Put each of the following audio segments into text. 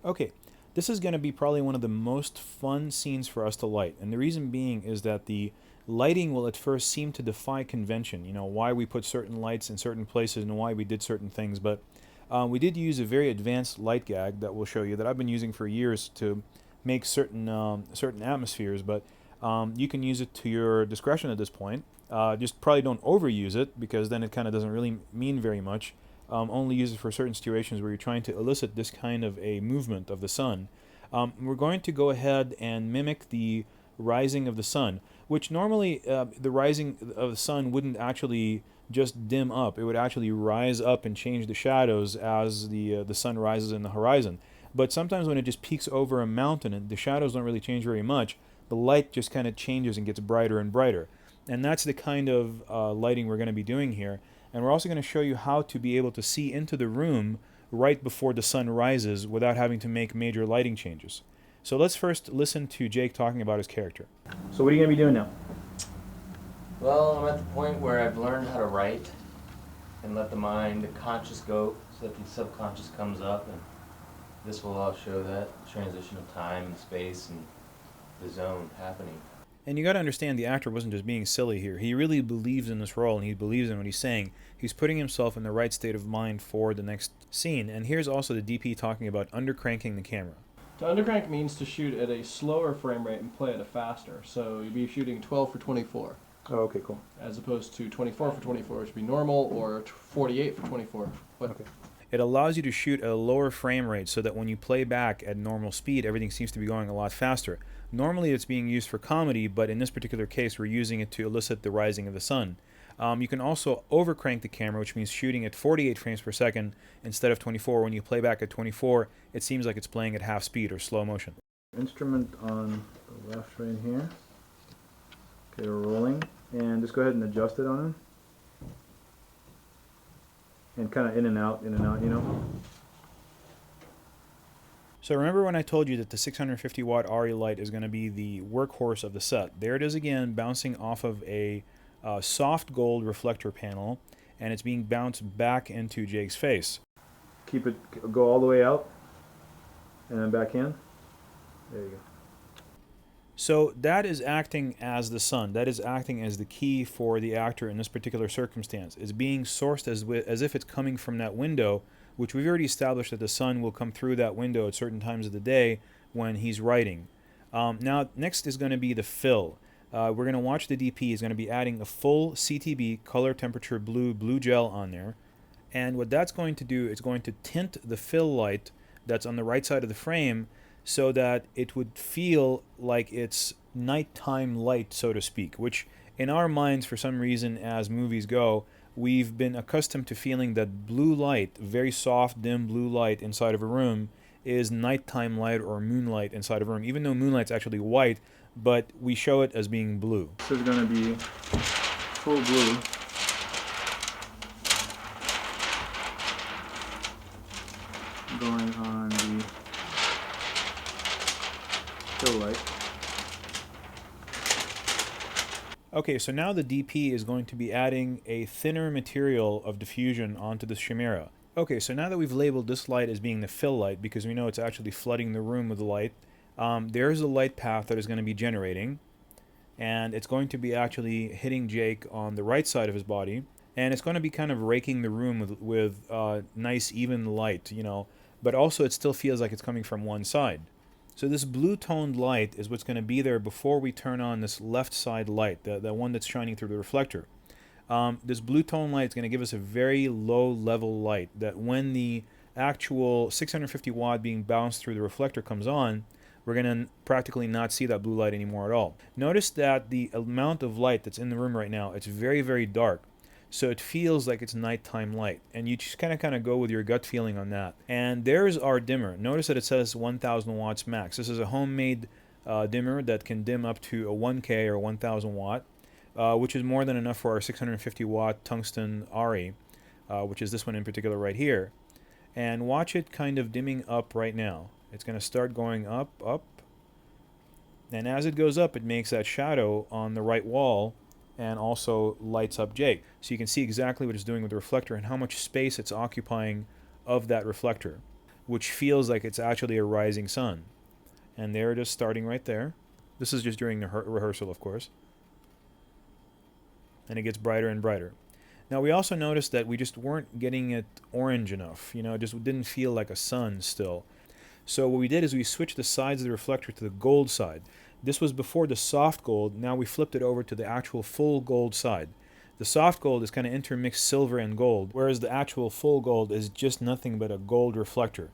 Okay, this is going to be probably one of the most fun scenes for us to light, and the reason being is that the lighting will at first seem to defy convention, you know, why we put certain lights in certain places and why we did certain things, but we did use a very advanced light gag that we'll show you that I've been using for years to make certain atmospheres, but you can use it to your discretion at this point. Just probably don't overuse it because then it kind of doesn't really mean very much. Only use it for certain situations where you're trying to elicit this kind of a movement of the sun. We're going to go ahead and mimic the rising of the sun, which normally the rising of the sun wouldn't actually just dim up. It would actually rise up and change the shadows as the sun rises in the horizon. But sometimes when it just peaks over a mountain and the shadows don't really change very much, the light just kind of changes and gets brighter and brighter. And that's the kind of lighting we're going to be doing here. And we're also going to show you how to be able to see into the room right before the sun rises without having to make major lighting changes. So let's first listen to Jake talking about his character. So what are you going to be doing now? Well, I'm at the point where I've learned how to write and let the mind, the conscious go so that the subconscious comes up, and this will all show that transition of time and space and the zone happening. And you got to understand the actor wasn't just being silly here. He really believes in this role and he believes in what he's saying. He's putting himself in the right state of mind for the next scene. And here's also the DP talking about undercranking the camera. To undercrank means to shoot at a slower frame rate and play at a faster. So you'd be shooting 12 for 24. Oh, okay, cool. As opposed to 24 for 24, which would be normal, or 48 for 24. Okay. It allows you to shoot at a lower frame rate so that when you play back at normal speed, everything seems to be going a lot faster. Normally it's being used for comedy, but in this particular case we're using it to elicit the rising of the sun. You can also overcrank the camera, which means shooting at 48 frames per second instead of 24. When you play back at 24, it seems like it's playing at half speed or slow motion. Instrument on the left right here. Okay, we're rolling. And just go ahead and adjust it on him. And kind of in and out, you know. So remember when I told you that the 650 watt RE light is going to be the workhorse of the set? There it is again, bouncing off of a soft gold reflector panel, and it's being bounced back into Jake's face. Keep it, go all the way out, and then back in. There you go. So that is acting as the sun. That is acting as the key for the actor in this particular circumstance. It's being sourced as if it's coming from that window, which we've already established that the sun will come through that window at certain times of the day when he's writing. Now, next is going to be the fill. We're going to watch the DP. He's going to be adding a full CTB, color temperature blue gel on there. And what that's going to do is going to tint the fill light that's on the right side of the frame so that it would feel like it's nighttime light, so to speak, which in our minds, for some reason, as movies go, we've been accustomed to feeling that blue light, very soft, dim blue light inside of a room, is nighttime light or moonlight inside of a room, even though moonlight's actually white, but we show it as being blue. This is going to be full blue. Going on the fill light. Okay, so now the DP is going to be adding a thinner material of diffusion onto the chimera. Okay, so now that we've labeled this light as being the fill light, because we know it's actually flooding the room with the light, there's a light path that is going to be generating, and it's going to be actually hitting Jake on the right side of his body, and it's going to be kind of raking the room with nice even light, you know, but also it still feels like it's coming from one side. So this blue toned light is what's going to be there before we turn on this left side light, the one that's shining through the reflector. This blue tone light is going to give us a very low level light that when the actual 650 watt being bounced through the reflector comes on, we're going to practically not see that blue light anymore at all. Notice that the amount of light that's in the room right now, it's very, very dark. So it feels like it's nighttime light, and you just kind of go with your gut feeling on that. And there's our dimmer. Notice that it says 1000 watts max. This is a homemade dimmer that can dim up to a 1K or 1000 watt, which is more than enough for our 650 watt tungsten RE, which is this one in particular right here. And watch it kind of dimming up right now. It's going to start going up, and as it goes up, it makes that shadow on the right wall and also lights up Jake. So you can see exactly what it's doing with the reflector and how much space it's occupying of that reflector. which feels like it's actually a rising sun. And there it is starting right there. This is just during the rehearsal, of course. And it gets brighter and brighter. Now we also noticed that we just weren't getting it orange enough. You know, it just didn't feel like a sun still. So what we did is we switched the sides of the reflector to the gold side. This was before the soft gold. Now we flipped it over to the actual full gold side. The soft gold is kind of intermixed silver and gold, whereas the actual full gold is just nothing but a gold reflector.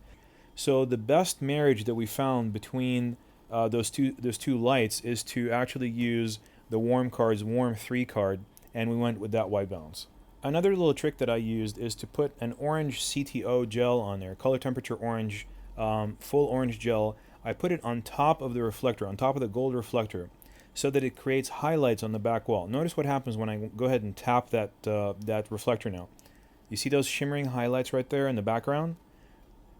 So the best marriage that we found between those two lights is to actually use the warm 3 card, and we went with that white balance. Another little trick that I used is to put an orange CTO gel on there, color temperature orange, full orange gel. I put it on top of the reflector, on top of the gold reflector, so that it creates highlights on the back wall. Notice what happens when I go ahead and tap that reflector now. You see those shimmering highlights right there in the background?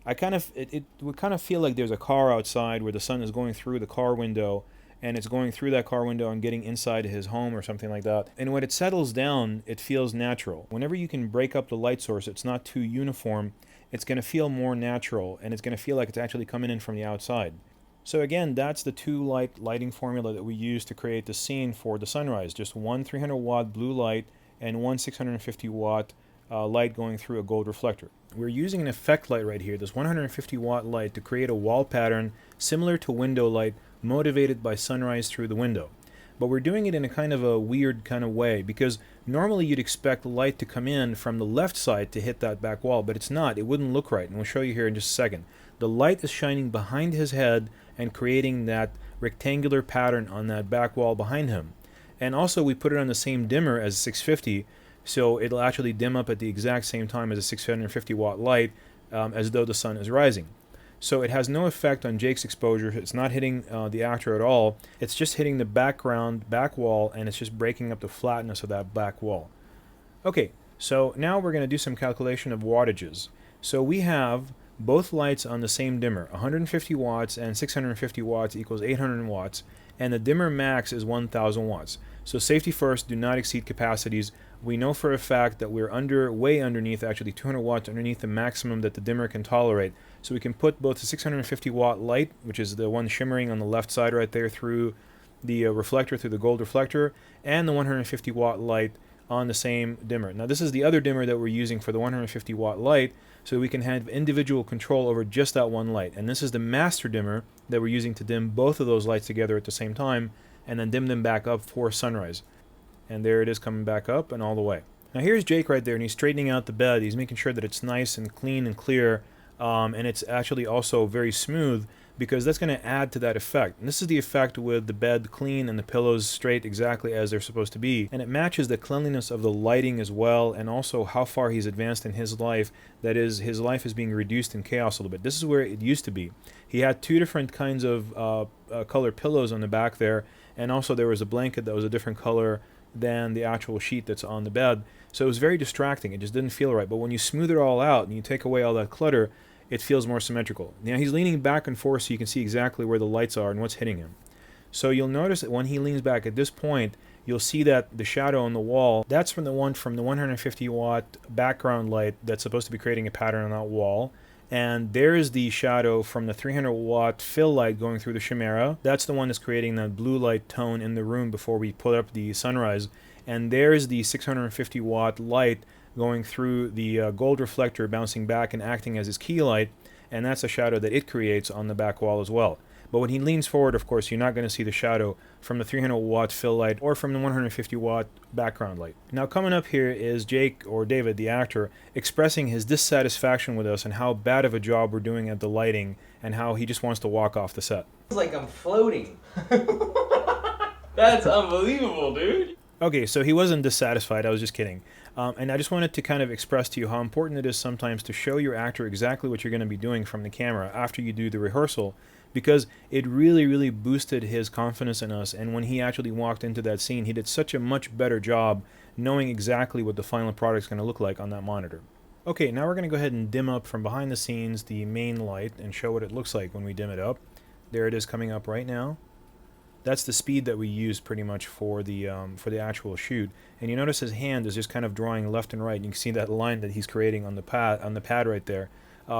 It would kind of feel like there's a car outside where the sun is going through the car window, and it's going through that car window and getting inside his home or something like that. And when it settles down, it feels natural. Whenever you can break up the light source, it's not too uniform, it's going to feel more natural, and it's going to feel like it's actually coming in from the outside. So again, that's the lighting formula that we use to create the scene for the sunrise. Just one 300 watt blue light and one 650 watt light going through a gold reflector. We're using an effect light right here, this 150 watt light, to create a wall pattern similar to window light, motivated by sunrise through the window. But we're doing it in a kind of a weird kind of way, because normally you'd expect light to come in from the left side to hit that back wall, but it's not. It wouldn't look right, and we'll show you here in just a second. The light is shining behind his head and creating that rectangular pattern on that back wall behind him. And also we put it on the same dimmer as 650, so it'll actually dim up at the exact same time as a 650 watt light, as though the sun is rising. So it has no effect on Jake's exposure. It's not hitting the actor at all. It's just hitting the background, back wall, and it's just breaking up the flatness of that back wall. Okay, so now we're going to do some calculation of wattages. So we have both lights on the same dimmer. 150 watts and 650 watts equals 800 watts, and the dimmer max is 1000 watts. So safety first, do not exceed capacities. We know for a fact that we're way underneath, actually 200 watts underneath the maximum that the dimmer can tolerate. So we can put both the 650 watt light, which is the one shimmering on the left side right there through the reflector, through the gold reflector, and the 150 watt light on the same dimmer. Now this is the other dimmer that we're using for the 150 watt light, so we can have individual control over just that one light. And this is the master dimmer that we're using to dim both of those lights together at the same time, and then dim them back up for sunrise. And there it is coming back up and all the way. Now here's Jake right there, and he's straightening out the bed. He's making sure that it's nice and clean and clear, and it's actually also very smooth, because that's going to add to that effect. And this is the effect with the bed clean and the pillows straight exactly as they're supposed to be. And it matches the cleanliness of the lighting as well, and also how far he's advanced in his life. That is, his life is being reduced in chaos a little bit. This is where it used to be. He had two different kinds of color pillows on the back there, and also there was a blanket that was a different color than the actual sheet that's on the bed. So it was very distracting. It just didn't feel right. But when you smooth it all out and you take away all that clutter, it feels more symmetrical. Now he's leaning back and forth so you can see exactly where the lights are and what's hitting him. So you'll notice that when he leans back at this point, you'll see that the shadow on the wall, that's from the 150 watt background light that's supposed to be creating a pattern on that wall. And there's the shadow from the 300 watt fill light going through the chimera. That's the one that's creating that blue light tone in the room before we put up the sunrise. And there's the 650 watt light going through the gold reflector, bouncing back and acting as his key light, and that's a shadow that it creates on the back wall as well. But when he leans forward, of course, you're not going to see the shadow from the 300 watt fill light or from the 150 watt background light. Now coming up here is Jake, or David, the actor, expressing his dissatisfaction with us and how bad of a job we're doing at the lighting, and how he just wants to walk off the set. It's like I'm floating. That's unbelievable, dude. Okay, so he wasn't dissatisfied, I was just kidding. And I just wanted to kind of express to you how important it is sometimes to show your actor exactly what you're going to be doing from the camera after you do the rehearsal, because it really, really boosted his confidence in us. And when he actually walked into that scene, he did such a much better job knowing exactly what the final product is going to look like on that monitor. Okay, now we're going to go ahead and dim up from behind the scenes the main light and show what it looks like when we dim it up. There it is coming up right now. That's the speed that we use pretty much for the actual shoot. And you notice his hand is just kind of drawing left and right. You can see that line that he's creating on the pad right there.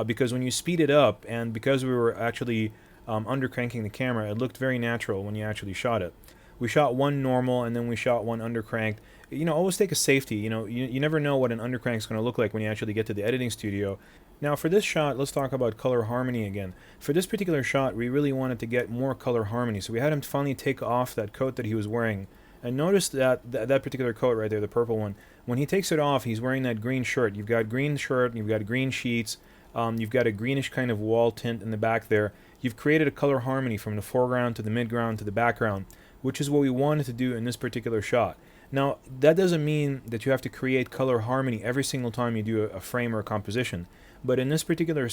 because when you speed it up, and because we were actually undercranking the camera, it looked very natural when you actually shot it. We shot one normal and then we shot one undercranked. You know, always take a safety. You know, you never know what an undercrank is going to look like when you actually get to the editing studio. Now for this shot, let's talk about color harmony again. For this particular shot, we really wanted to get more color harmony, so we had him finally take off that coat that he was wearing. And notice that particular coat right there, the purple one, when he takes it off, he's wearing that green shirt. You've got green shirt, you've got green sheets, you've got a greenish kind of wall tint in the back there. You've created a color harmony from the foreground to the midground to the background, which is what we wanted to do in this particular shot. Now, that doesn't mean that you have to create color harmony every single time you do a frame or a composition. But in this particular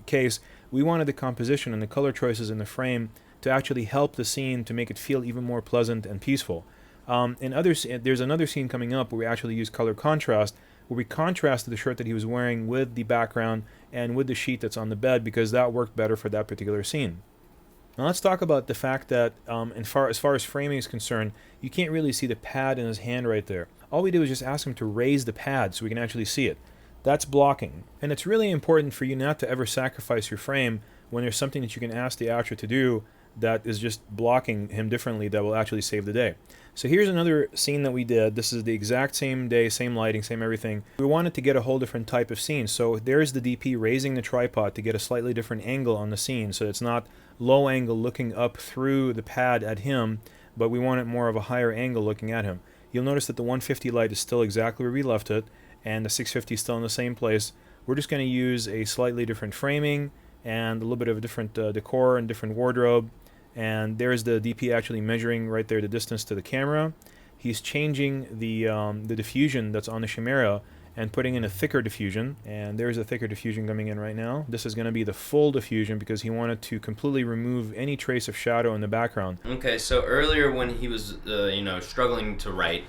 case, we wanted the composition and the color choices in the frame to actually help the scene to make it feel even more pleasant and peaceful. There's another scene coming up where we actually use color contrast, where we contrasted the shirt that he was wearing with the background and with the sheet that's on the bed, because that worked better for that particular scene. Now let's talk about the fact that as far as framing is concerned, you can't really see the pad in his hand right there. All we did was just ask him to raise the pad so we can actually see it. That's blocking. And it's really important for you not to ever sacrifice your frame when there's something that you can ask the actor to do that is just blocking him differently that will actually save the day. So here's another scene that we did. This is the exact same day, same lighting, same everything. We wanted to get a whole different type of scene. So there's the DP raising the tripod to get a slightly different angle on the scene. So it's not low angle looking up through the pad at him, but we want it more of a higher angle looking at him. You'll notice that the 150 light is still exactly where we left it, and the 650 is still in the same place. We're just going to use a slightly different framing and a little bit of a different decor and different wardrobe. And there's the DP actually measuring right there the distance to the camera. He's changing the diffusion that's on the Chimera and putting in a thicker diffusion. And there's a thicker diffusion coming in right now. This is going to be the full diffusion because he wanted to completely remove any trace of shadow in the background. Okay, so earlier when he was, struggling to write,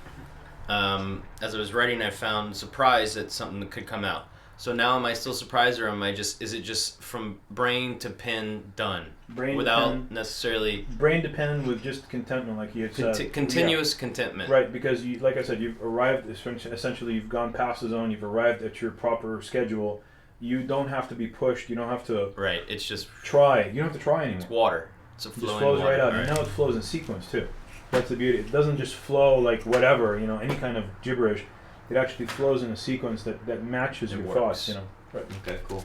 as I was writing, I found surprise that something could come out. So now am I still surprised, or is it just from brain to pen done? Brain without to pen, necessarily... Brain to pen with just contentment, like you had said. Continuous contentment. Right, because like I said, you've arrived, essentially you've gone past the zone, you've arrived at your proper schedule. You don't have to be pushed, you don't have to... Right, it's just... Try. You don't have to try anymore. It's water. It's a flowing just flows water. right out. Right. And now it flows in sequence, too. That's the beauty. It doesn't just flow like whatever, any kind of gibberish. It actually flows in a sequence that matches your thoughts, Right. Okay, cool.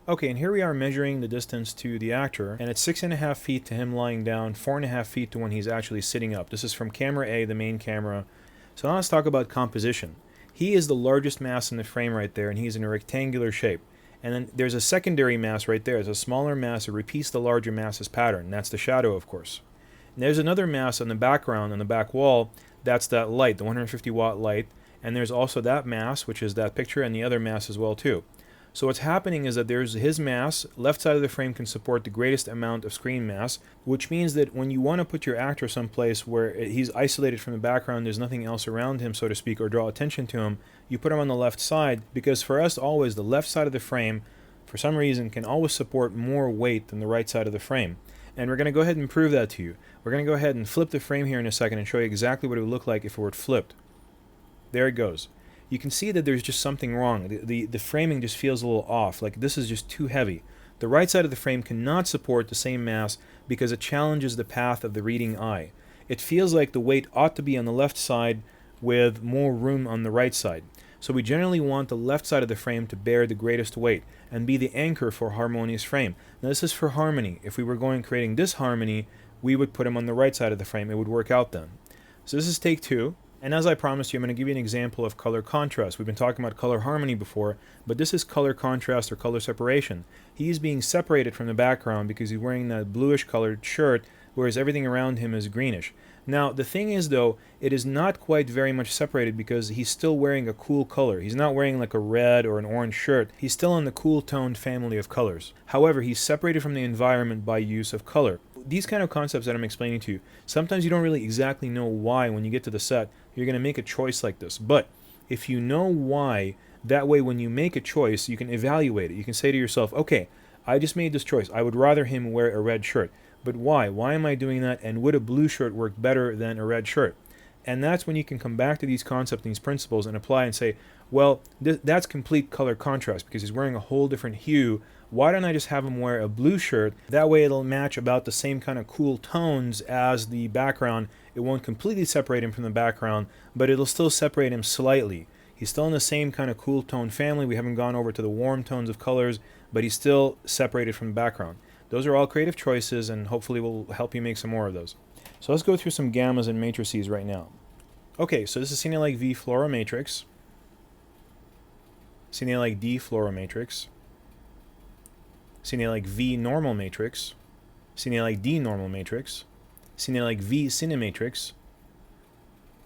Okay, and here we are measuring the distance to the actor, and it's 6.5 feet to him lying down, 4.5 feet to when he's actually sitting up. This is from camera A, the main camera. So now let's talk about composition. He is the largest mass in the frame right there, and he's in a rectangular shape. And then there's a secondary mass right there. It's a smaller mass that repeats the larger mass's pattern. That's the shadow, of course. And there's another mass on the background, on the back wall. That's that light, the 150 watt light. And there's also that mass, which is that picture, and the other mass as well, too. So what's happening is that there's his mass. Left side of the frame can support the greatest amount of screen mass, which means that when you want to put your actor someplace where he's isolated from the background, there's nothing else around him, so to speak, or draw attention to him, you put him on the left side, because for us always the left side of the frame, for some reason, can always support more weight than the right side of the frame. And we're going to go ahead and prove that to you. We're going to go ahead and flip the frame here in a second and show you exactly what it would look like if it were flipped. There it goes. You can see that there's just something wrong. The framing just feels a little off, like this is just too heavy. The right side of the frame cannot support the same mass because it challenges the path of the reading eye. It feels like the weight ought to be on the left side with more room on the right side. So we generally want the left side of the frame to bear the greatest weight and be the anchor for a harmonious frame. Now this is for harmony. If we were creating disharmony, we would put him on the right side of the frame. It would work out then. So this is take 2. And as I promised you, I'm going to give you an example of color contrast. We've been talking about color harmony before, but this is color contrast or color separation. He's being separated from the background because he's wearing that bluish colored shirt, whereas everything around him is greenish. Now, the thing is, though, it is not quite very much separated because he's still wearing a cool color. He's not wearing like a red or an orange shirt. He's still in the cool toned family of colors. However, he's separated from the environment by use of color. These kind of concepts that I'm explaining to you, sometimes you don't really exactly know why when you get to the set you're going to make a choice like this. But if you know why, that way when you make a choice, you can evaluate it. You can say to yourself, okay, I just made this choice. I would rather him wear a red shirt. But why? Why am I doing that? And would a blue shirt work better than a red shirt? And that's when you can come back to these concepts, these principles, and apply and say, well, that's complete color contrast because he's wearing a whole different hue. Why don't I just have him wear a blue shirt? That way it'll match about the same kind of cool tones as the background. It won't completely separate him from the background, but it'll still separate him slightly. He's still in the same kind of cool tone family. We haven't gone over to the warm tones of colors, but he's still separated from the background. Those are all creative choices, and hopefully we'll help you make some more of those. So let's go through some gammas and matrices right now. Okay, so this is Cinematography V fluoromatrix, Cinematography D fluoromatrix, Cinematography V normal matrix, Cinematography D normal matrix, Cinematography V cinematrix,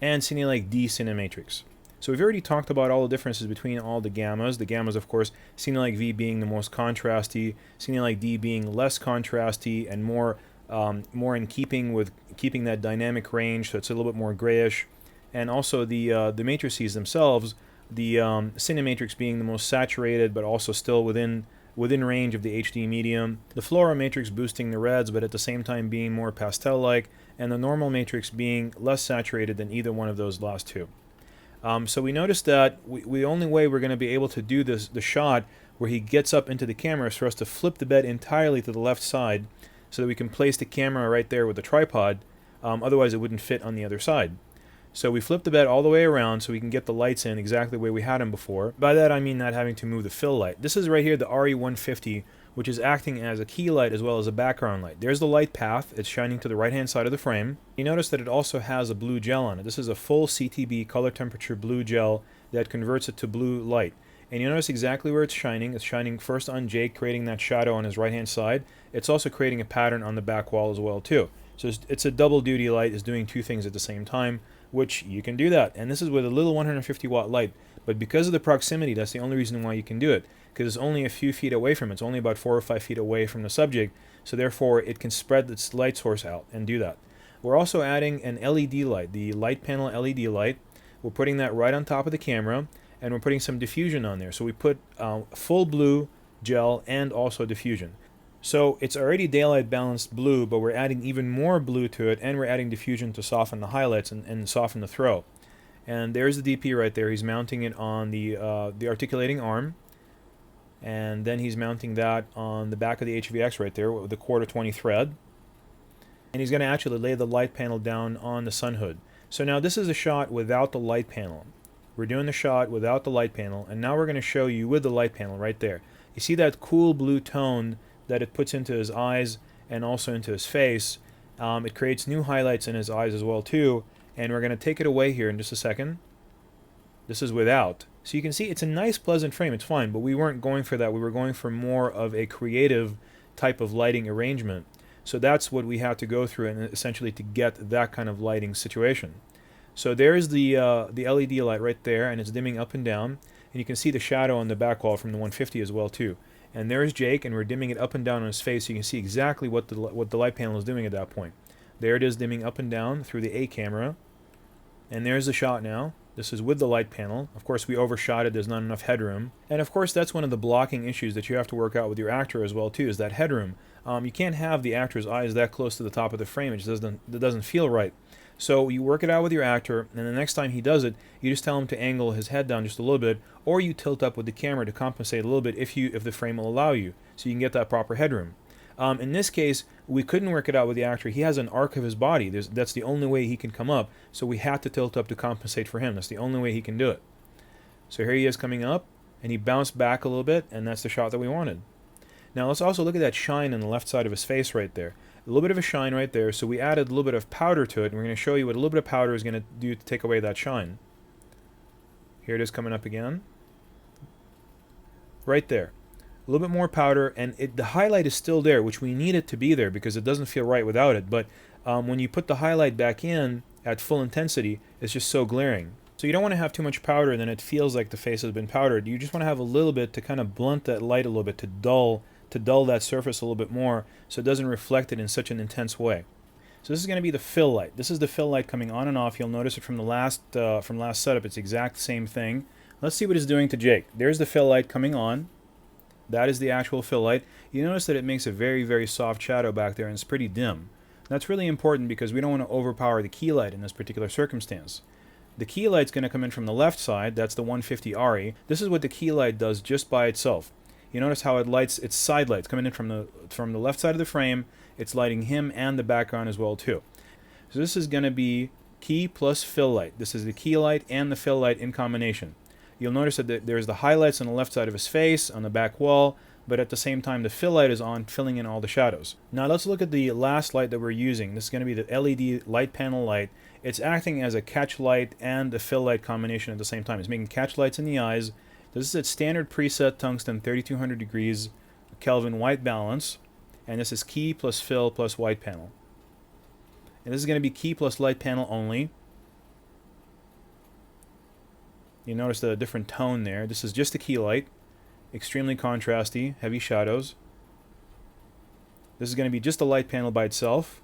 and Cinematography D cinematrix. So we've already talked about all the differences between all the gammas. The gammas, of course, Cinematography V being the most contrasty, Cinematography D being less contrasty and more in keeping with keeping that dynamic range, so it's a little bit more grayish. And also the matrices themselves, the cinematrix being the most saturated, but also still within range of the HD medium. The fluoromatrix boosting the reds, but at the same time being more pastel-like, and the normal matrix being less saturated than either one of those last two. So we noticed that the only way we're going to be able to do the shot where he gets up into the camera is for us to flip the bed entirely to the left side so that we can place the camera right there with the tripod. Otherwise it wouldn't fit on the other side. So we flip the bed all the way around so we can get the lights in exactly the way we had them before. By that I mean not having to move the fill light. This is right here the RE150, which is acting as a key light as well as a background light. There's the light path. It's shining to the right hand side of the frame. You notice that it also has a blue gel on it. This is a full CTB color temperature blue gel that converts it to blue light. And you notice exactly where it's shining. It's shining first on Jake, creating that shadow on his right hand side. It's also creating a pattern on the back wall as well too. So it's a double duty light. It's doing two things at the same time, which you can do that. And this is with a little 150 watt light. But because of the proximity, that's the only reason why you can do it. Because it's only a few feet away from it. It's only about 4 or 5 feet away from the subject. So therefore, it can spread its light source out and do that. We're also adding an LED light, the light panel LED light. We're putting that right on top of the camera, and we're putting some diffusion on there. So we put full blue gel and also diffusion. So it's already daylight balanced blue, but we're adding even more blue to it, and we're adding diffusion to soften the highlights and soften the throw. And there's the DP right there. He's mounting it on the articulating arm, and then he's mounting that on the back of the HVX right there with the 1/4-20 thread. And he's going to actually lay the light panel down on the sun hood. So now this is a shot without the light panel. We're doing the shot without the light panel, and now we're going to show you with the light panel right there. You see that cool blue tone that it puts into his eyes and also into his face. It creates new highlights in his eyes as well too, and we're going to take it away here in just a second. This is without. So you can see it's a nice pleasant frame, it's fine, but we weren't going for that. We were going for more of a creative type of lighting arrangement. So that's what we have to go through, and essentially to get that kind of lighting situation. So there's the LED light right there, and it's dimming up and down, and you can see the shadow on the back wall from the 150 as well too. And there's Jake, and we're dimming it up and down on his face, so you can see exactly what the light panel is doing at that point. There it is, dimming up and down through the A camera, and there's the shot now. This is with the light panel. Of course, we overshot it. There's not enough headroom. And of course, that's one of the blocking issues that you have to work out with your actor as well too, is that headroom. You can't have the actor's eyes that close to the top of the frame. It just doesn't feel right. So you work it out with your actor, and the next time he does it, you just tell him to angle his head down just a little bit, or you tilt up with the camera to compensate a little bit if the frame will allow you, so you can get that proper headroom. In this case, we couldn't work it out with the actor. He has an arc of his body. That's the only way he can come up, so we had to tilt up to compensate for him. That's the only way he can do it. So here he is coming up, and he bounced back a little bit, and that's the shot that we wanted. Now let's also look at that shine on the left side of his face right there. A little bit of a shine right there, so we added a little bit of powder to it, and we're going to show you what a little bit of powder is going to do to take away that shine. Here it is coming up again. Right there. A little bit more powder, and the highlight is still there, which we need it to be there because it doesn't feel right without it. But when you put the highlight back in at full intensity, it's just so glaring. So you don't want to have too much powder, and then it feels like the face has been powdered. You just want to have a little bit to kind of blunt that light a little bit, to dull that surface a little bit more, so it doesn't reflect it in such an intense way. So this is going to be the fill light. This is the fill light coming on and off. You'll notice it from the last setup. It's the exact same thing. Let's see what it's doing to Jake. There's the fill light coming on. That is the actual fill light. You notice that it makes a very, very soft shadow back there, and it's pretty dim. That's really important because we don't want to overpower the key light in this particular circumstance. The key light's going to come in from the left side, that's the 150 RE. This is what the key light does just by itself. You notice how it lights its side lights coming in from the left side of the frame. It's lighting him and the background as well too. So this is going to be key plus fill light. This is the key light and the fill light in combination. You'll notice that there's the highlights on the left side of his face, on the back wall, but at the same time the fill light is on, filling in all the shadows. Now let's look at the last light that we're using. This is going to be the LED light panel light. It's acting as a catch light and a fill light combination at the same time. It's making catch lights in the eyes. This is its standard preset tungsten 3200 degrees Kelvin white balance, and this is key plus fill plus white panel. And this is going to be key plus light panel only. You notice the different tone there. This is just the key light. Extremely contrasty, heavy shadows. This is going to be just the light panel by itself.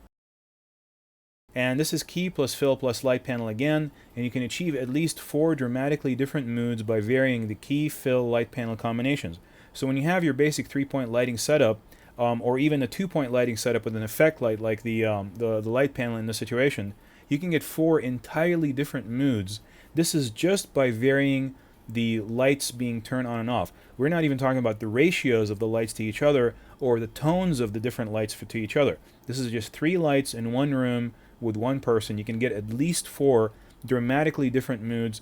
And this is key plus fill plus light panel again, and you can achieve at least 4 dramatically different moods by varying the key, fill, light panel combinations. So when you have your basic 3-point lighting setup, or even a 2-point lighting setup with an effect light like the light panel in this situation, you can get 4 entirely different moods. This is just by varying the lights being turned on and off. We're not even talking about the ratios of the lights to each other or the tones of the different lights to each other. This is just 3 lights in one room with one person. You can get at least 4 dramatically different moods.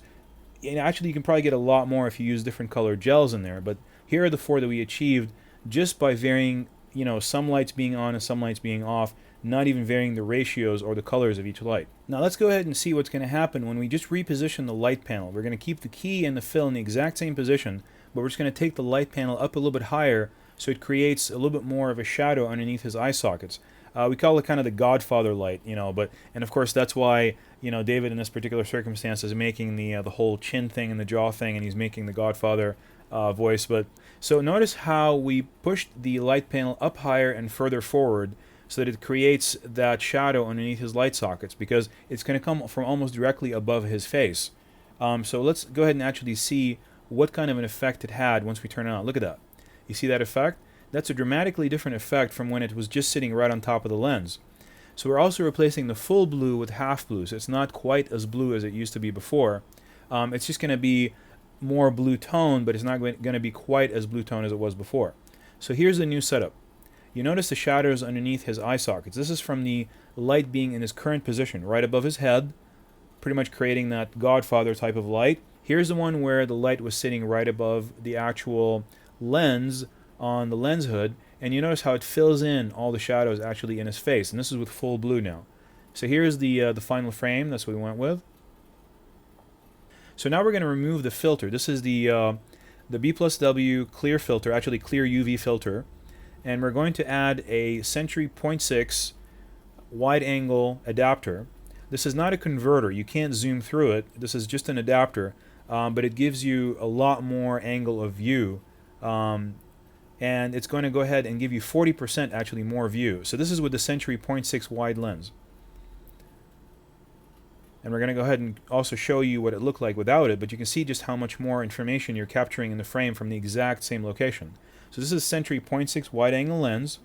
And actually you can probably get a lot more if you use different colored gels in there, but here are the 4 that we achieved just by varying, you know, some lights being on and some lights being off, not even varying the ratios or the colors of each light. Now let's go ahead and see what's going to happen when we just reposition the light panel. We're going to keep the key and the fill in the exact same position, but we're just going to take the light panel up a little bit higher so it creates a little bit more of a shadow underneath his eye sockets. We call it kind of the Godfather light, you know, and of course that's why, you know, David in this particular circumstance is making the whole chin thing and the jaw thing, and he's making the Godfather voice. But so notice how we pushed the light panel up higher and further forward so that it creates that shadow underneath his light sockets, because it's going to come from almost directly above his face. So let's go ahead and actually see what kind of an effect it had once we turn it on. Look at that. You see that effect? That's a dramatically different effect from when it was just sitting right on top of the lens. So we're also replacing the full blue with half blue, so it's not quite as blue as it used to be before. It's just going to be more blue tone, but it's not going to be quite as blue tone as it was before. So here's the new setup. You notice the shadows underneath his eye sockets. This is from the light being in his current position, right above his head, pretty much creating that Godfather type of light. Here's the one where the light was sitting right above the actual lens on the lens hood, and you notice how it fills in all the shadows actually in his face, and this is with full blue now. So here's the final frame. That's what we went with. So now we're going to remove the filter. This is the B+W clear filter, actually clear UV filter, and we're going to add a Century 0.6 wide angle adapter. This is not a converter. You can't zoom through it. This is just an adapter, but it gives you a lot more angle of view. And it's going to go ahead and give you 40% actually more view. So this is with the Century 0.6 wide lens. And we're going to go ahead and also show you what it looked like without it, but you can see just how much more information you're capturing in the frame from the exact same location. So this is Century 0.6 wide angle lens,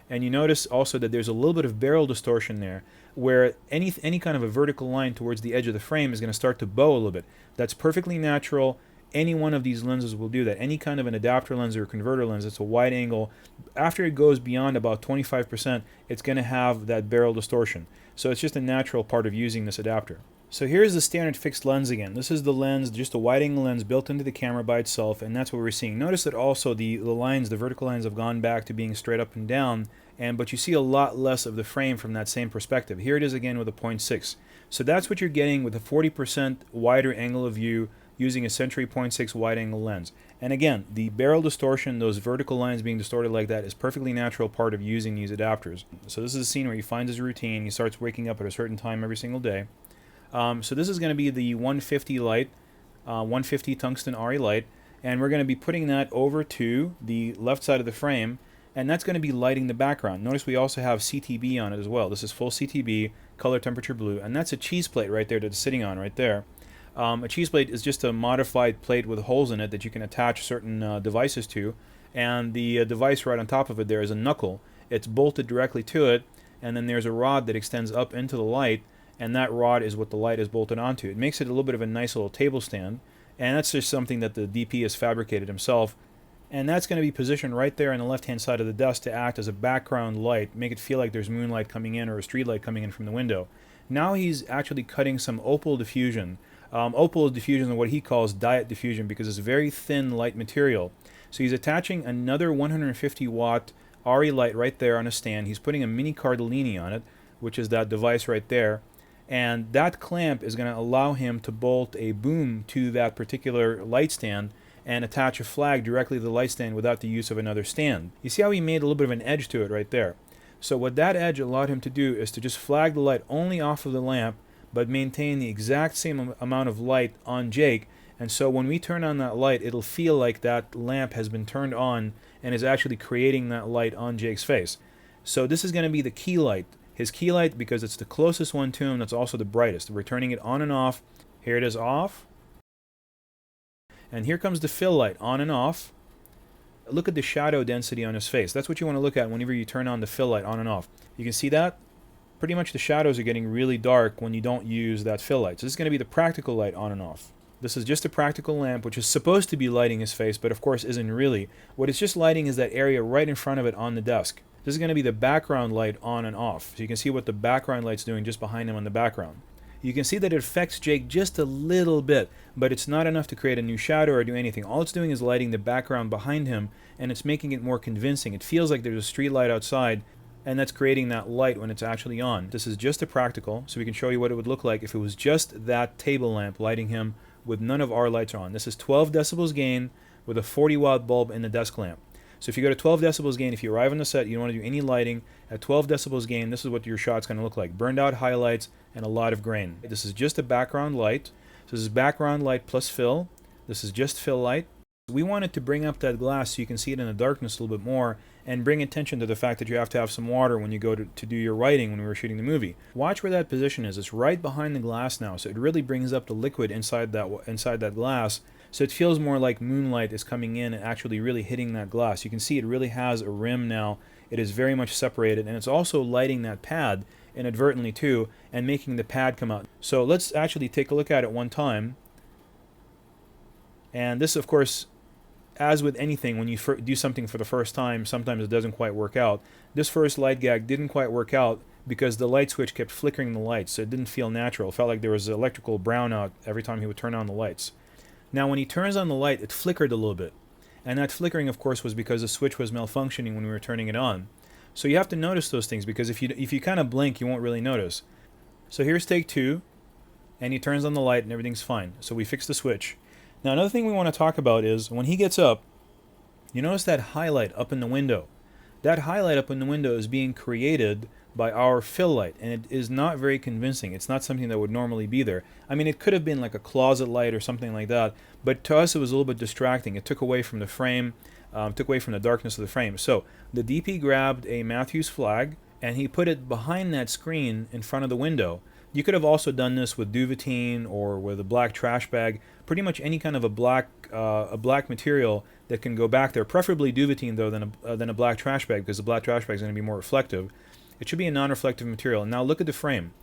and you notice also that there's a little bit of barrel distortion there, where any kind of a vertical line towards the edge of the frame is going to start to bow a little bit. That's perfectly natural. Any one of these lenses will do that. Any kind of an adapter lens or a converter lens, it's a wide angle. After it goes beyond about 25%, it's going to have that barrel distortion. So it's just a natural part of using this adapter. So here's the standard fixed lens again. This is the lens, just a wide angle lens built into the camera by itself, and that's what we're seeing. Notice that also the lines, the vertical lines have gone back to being straight up and down, but you see a lot less of the frame from that same perspective. Here it is again with a 0.6. So that's what you're getting with a 40% wider angle of view using a Century 0.6 wide angle lens. And again, the barrel distortion, those vertical lines being distorted like that, is perfectly natural part of using these adapters. So this is a scene where he finds his routine. He starts waking up at a certain time every single day. So this is going to be the 150 light, 150 tungsten RE light, and we're going to be putting that over to the left side of the frame, and that's going to be lighting the background. Notice we also have CTB on it as well. This is full CTB, color temperature blue, and that's a cheese plate right there that it's sitting on right there. A cheese plate is just a modified plate with holes in it that you can attach certain devices to, and the device right on top of it there is a knuckle. It's bolted directly to it, and then there's a rod that extends up into the light, and that rod is what the light is bolted onto. It makes it a little bit of a nice little table stand, and that's just something that the DP has fabricated himself. And that's going to be positioned right there on the left-hand side of the desk to act as a background light, make it feel like there's moonlight coming in or a street light coming in from the window. Now he's actually cutting some opal diffusion. Opal diffusion is what he calls diet diffusion because it's very thin light material. So he's attaching another 150 watt RE light right there on a stand. He's putting a mini Cardellini on it, which is that device right there. And that clamp is going to allow him to bolt a boom to that particular light stand and attach a flag directly to the light stand without the use of another stand. You see how he made a little bit of an edge to it right there? So what that edge allowed him to do is to just flag the light only off of the lamp, but maintain the exact same amount of light on Jake. And so when we turn on that light, it'll feel like that lamp has been turned on and is actually creating that light on Jake's face. So this is going to be the key light. His key light, because it's the closest one to him, that's also the brightest. We're turning it on and off. Here it is off. And here comes the fill light, on and off. Look at the shadow density on his face. That's what you want to look at whenever you turn on the fill light, on and off. You can see that? Pretty much the shadows are getting really dark when you don't use that fill light. So this is going to be the practical light, on and off. This is just a practical lamp, which is supposed to be lighting his face, but of course isn't really. What it's just lighting is that area right in front of it on the desk. This is going to be the background light, on and off. So you can see what the background light's doing just behind him on the background. You can see that it affects Jake just a little bit, but it's not enough to create a new shadow or do anything. All it's doing is lighting the background behind him, and it's making it more convincing. It feels like there's a street light outside, and that's creating that light when it's actually on. This is just a practical, so we can show you what it would look like if it was just that table lamp lighting him with none of our lights on. This is 12 decibels gain with a 40 watt bulb in the desk lamp. So if you go to 12 decibels gain, if you arrive on the set, you don't want to do any lighting, at 12 decibels gain, this is what your shot's going to look like. Burned out highlights and a lot of grain. This is just a background light. So this is background light plus fill. This is just fill light. We wanted to bring up that glass so you can see it in the darkness a little bit more and bring attention to the fact that you have to have some water when you go to do your writing when we were shooting the movie. Watch where that position is. It's right behind the glass now, so it really brings up the liquid inside that glass. So it feels more like moonlight is coming in and actually really hitting that glass. You can see it really has a rim now. It is very much separated, and it's also lighting that pad inadvertently too and making the pad come out. So let's actually take a look at it one time. And this, of course, as with anything, when you do something for the first time, sometimes it doesn't quite work out. This first light gag didn't quite work out because the light switch kept flickering the lights, so it didn't feel natural. It felt like there was electrical brownout every time he would turn on the lights. Now when he turns on the light, it flickered a little bit. And that flickering, of course, was because the switch was malfunctioning when we were turning it on. So you have to notice those things, because if you kind of blink, you won't really notice. So here's take two, and he turns on the light and everything's fine. So we fixed the switch. Now another thing we want to talk about is when he gets up, you notice that highlight up in the window. That highlight up in the window is being created by our fill light, and it is not very convincing. It's not something that would normally be there. I mean, it could have been like a closet light or something like that, but to us it was a little bit distracting. It took away from the frame, took away from the darkness of the frame. So the DP grabbed a Matthews flag and he put it behind that screen in front of the window. You could have also done this with duvetine or with a black trash bag, pretty much any kind of a black material that can go back there, preferably duvetine though than a black trash bag, because the black trash bag is going to be more reflective. It should be a non-reflective material. And now look at the frame.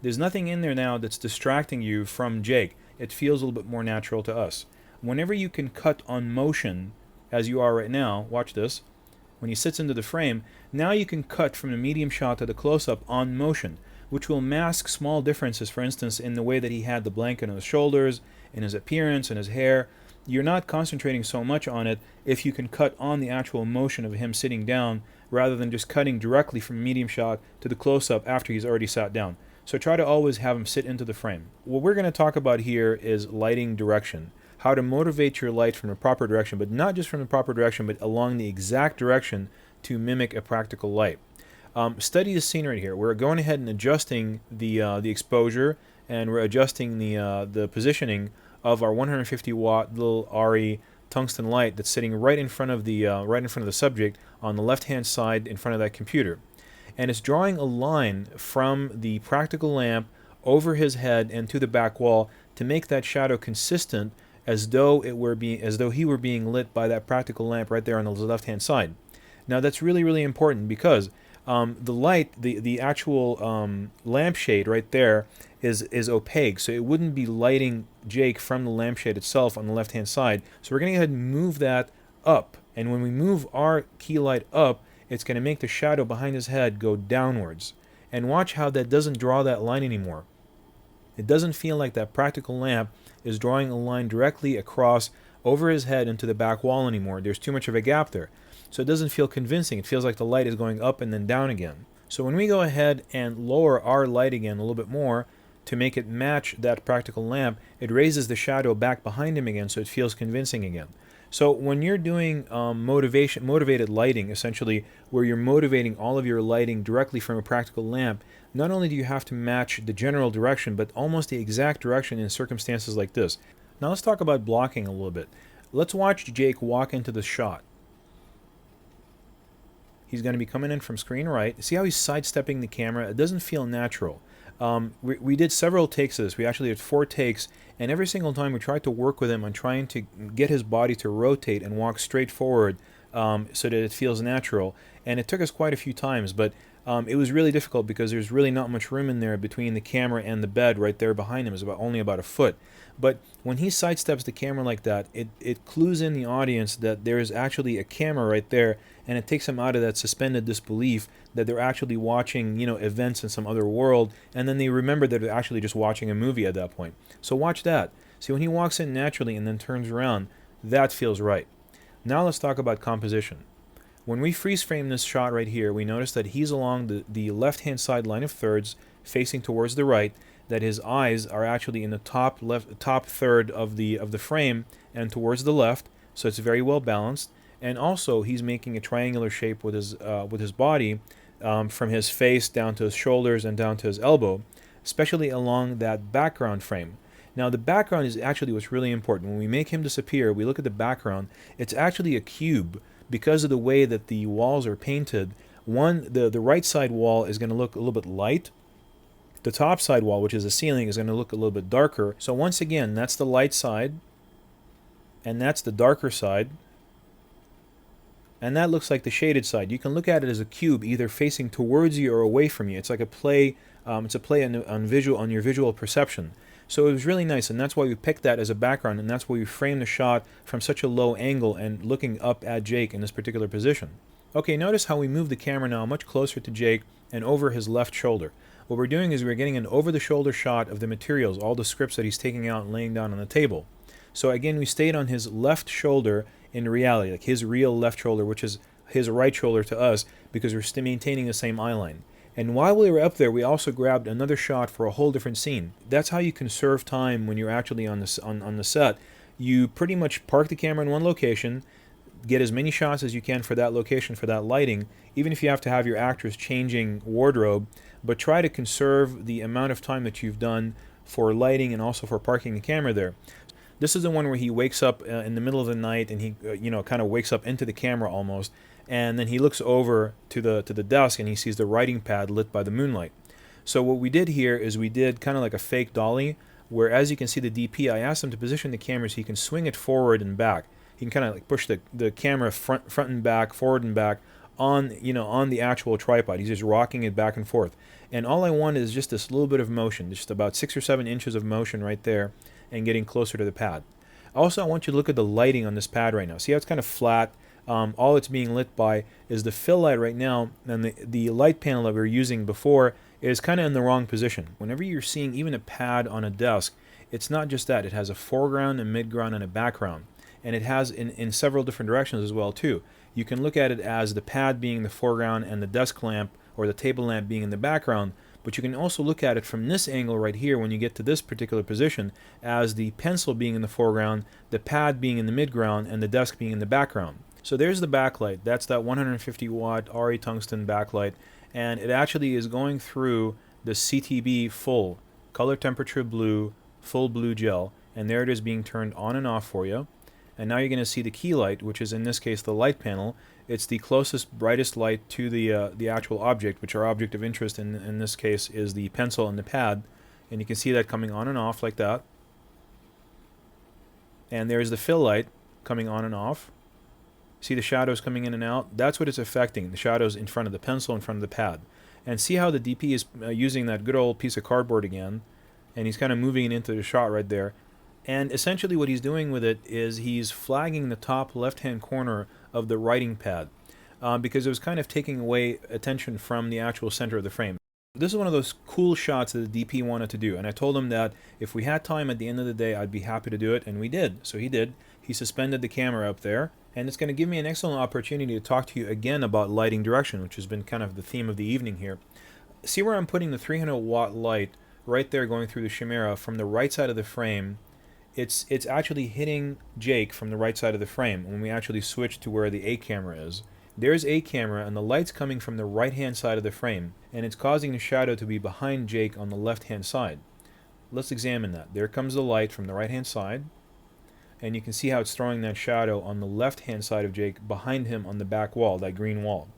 There's nothing in there now that's distracting you from Jake. It feels a little bit more natural to us. Whenever you can cut on motion, as you are right now, watch this, when he sits into the frame, now you can cut from the medium shot to the close-up on motion, which will mask small differences, for instance, in the way that he had the blanket on his shoulders, in his appearance, in his hair. You're not concentrating so much on it if you can cut on the actual motion of him sitting down rather than just cutting directly from medium shot to the close-up after he's already sat down. So try to always have him sit into the frame. What we're going to talk about here is lighting direction. How to motivate your light from the proper direction, but not just from the proper direction, but along the exact direction to mimic a practical light. Study the scene right here. We're going ahead and adjusting the exposure, and we're adjusting the positioning of our 150 watt little RE tungsten light that's sitting right in front of the subject on the left hand side in front of that computer, and it's drawing a line from the practical lamp over his head and to the back wall to make that shadow consistent, as though he were being lit by that practical lamp right there on the left hand side. Now that's really, really important, because the light, the actual lampshade right there is opaque, so it wouldn't be lighting Jake from the lampshade itself on the left-hand side. So we're going to go ahead and move that up. And when we move our key light up, it's going to make the shadow behind his head go downwards. And watch how that doesn't draw that line anymore. It doesn't feel like that practical lamp is drawing a line directly across over his head into the back wall anymore. There's too much of a gap there. So it doesn't feel convincing. It feels like the light is going up and then down again. So when we go ahead and lower our light again a little bit more to make it match that practical lamp, it raises the shadow back behind him again so it feels convincing again. So when you're doing motivated lighting, essentially, where you're motivating all of your lighting directly from a practical lamp, not only do you have to match the general direction, but almost the exact direction in circumstances like this. Now let's talk about blocking a little bit. Let's watch Jake walk into the shot. He's going to be coming in from screen right. See how he's sidestepping the camera? It doesn't feel natural. We did several takes of this. We actually did 4 takes, and every single time we tried to work with him on trying to get his body to rotate and walk straight forward so that it feels natural. And it took us quite a few times, but it was really difficult because there's really not much room in there between the camera and the bed right there behind him. It's only about a foot. But when he sidesteps the camera like that, it clues in the audience that there is actually a camera right there, and it takes them out of that suspended disbelief that they're actually watching, events in some other world, and then they remember that they're actually just watching a movie at that point. So watch that. See, when he walks in naturally and then turns around, that feels right. Now let's talk about composition. When we freeze frame this shot right here, we notice that he's along the left-hand side line of thirds, facing towards the right, that his eyes are actually in the top third of the frame and towards the left, so it's very well balanced. And also he's making a triangular shape with his body from his face down to his shoulders and down to his elbow, especially along that background frame. Now the background is actually what's really important. When we make him disappear, we look at the background, it's actually a cube because of the way that the walls are painted. The right side wall is going to look a little bit light. The top side wall, which is the ceiling, is going to look a little bit darker. So once again, that's the light side, and that's the darker side, and that looks like the shaded side. You can look at it as a cube, either facing towards you or away from you. It's like a play. It's a play on your visual perception. So it was really nice, and that's why we picked that as a background, and that's why we framed the shot from such a low angle and looking up at Jake in this particular position. Okay, notice how we move the camera now much closer to Jake and over his left shoulder. What we're doing is we're getting an over-the-shoulder shot of the materials, all the scripts that he's taking out and laying down on the table. So again, we stayed on his left shoulder in reality, like his real left shoulder, which is his right shoulder to us, because we're still maintaining the same eye line. And while we were up there, we also grabbed another shot for a whole different scene. That's how you conserve time when you're actually on the set. You pretty much park the camera in one location, get as many shots as you can for that location, for that lighting, even if you have to have your actors changing wardrobe, but try to conserve the amount of time that you've done for lighting and also for parking the camera there. This is the one where he wakes up in the middle of the night, and he kind of wakes up into the camera almost, and then he looks over to the desk and he sees the writing pad lit by the moonlight. So what we did here is we did kind of like a fake dolly, where as you can see the DP, I asked him to position the camera so he can swing it forward and back. He can kind of like push the camera front and back, forward and back on the actual tripod. He's just rocking it back and forth. And all I want is just this little bit of motion, just about 6 or 7 inches of motion right there, and getting closer to the pad. Also, I want you to look at the lighting on this pad right now. See how it's kind of flat? All it's being lit by is the fill light right now, and the light panel that we were using before is kind of in the wrong position. Whenever you're seeing even a pad on a desk, it's not just that. It has a foreground, a midground, and a background. And it has in several different directions as well too. You can look at it as the pad being the foreground and the desk lamp or the table lamp being in the background, but you can also look at it from this angle right here when you get to this particular position as the pencil being in the foreground, the pad being in the midground, and the desk being in the background. So there's the backlight. That's that 150 watt RE tungsten backlight, and it actually is going through the CTB full color temperature blue, full blue gel, and there it is being turned on and off for you. And now you're going to see the key light, which is in this case the light panel. It's the closest, brightest light to the actual object, which our object of interest in this case is the pencil and the pad. And you can see that coming on and off like that. And there's the fill light coming on and off. See the shadows coming in and out? That's what it's affecting, the shadows in front of the pencil, in front of the pad. And see how the DP is using that good old piece of cardboard again, and he's kind of moving it into the shot right there. And essentially what he's doing with it is he's flagging the top left-hand corner of the writing pad because it was kind of taking away attention from the actual center of the frame. This is one of those cool shots that the DP wanted to do, and I told him that if we had time at the end of the day, I'd be happy to do it, and we did. So he did. He suspended the camera up there, and it's going to give me an excellent opportunity to talk to you again about lighting direction, which has been kind of the theme of the evening here. See where I'm putting the 300 watt light right there going through the chimera from the right side of the frame. It's actually hitting Jake from the right side of the frame when we actually switch to where the A camera is. There's A camera, and the light's coming from the right-hand side of the frame, and it's causing the shadow to be behind Jake on the left-hand side. Let's examine that. There comes the light from the right-hand side, and you can see how it's throwing that shadow on the left-hand side of Jake behind him on the back wall, that green wall.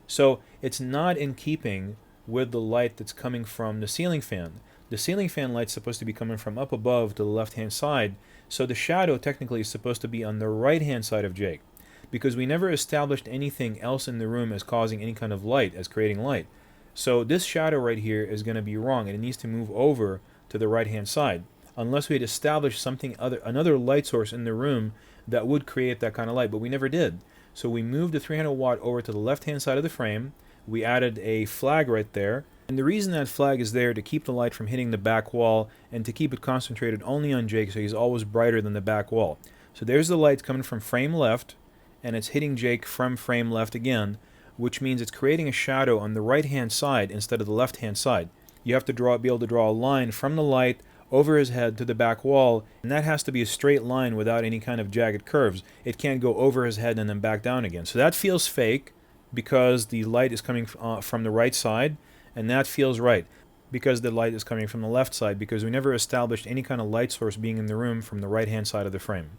So it's not in keeping with the light that's coming from the ceiling fan. The ceiling fan light's supposed to be coming from up above to the left-hand side, so the shadow technically is supposed to be on the right-hand side of Jake, because we never established anything else in the room as causing any kind of light, as creating light. So this shadow right here is going to be wrong, and it needs to move over to the right-hand side, unless we had established something another light source in the room that would create that kind of light, but we never did. So we moved the 300 watt over to the left-hand side of the frame. We added a flag right there, and the reason that flag is there to keep the light from hitting the back wall and to keep it concentrated only on Jake, so he's always brighter than the back wall. So there's the light coming from frame left, and it's hitting Jake from frame left again, which means it's creating a shadow on the right-hand side instead of the left-hand side. You have to be able to draw a line from the light over his head to the back wall, and that has to be a straight line without any kind of jagged curves. It can't go over his head and then back down again. So that feels fake because the light is coming from the right side, and that feels right because the light is coming from the left side, because we never established any kind of light source being in the room from the right-hand side of the frame.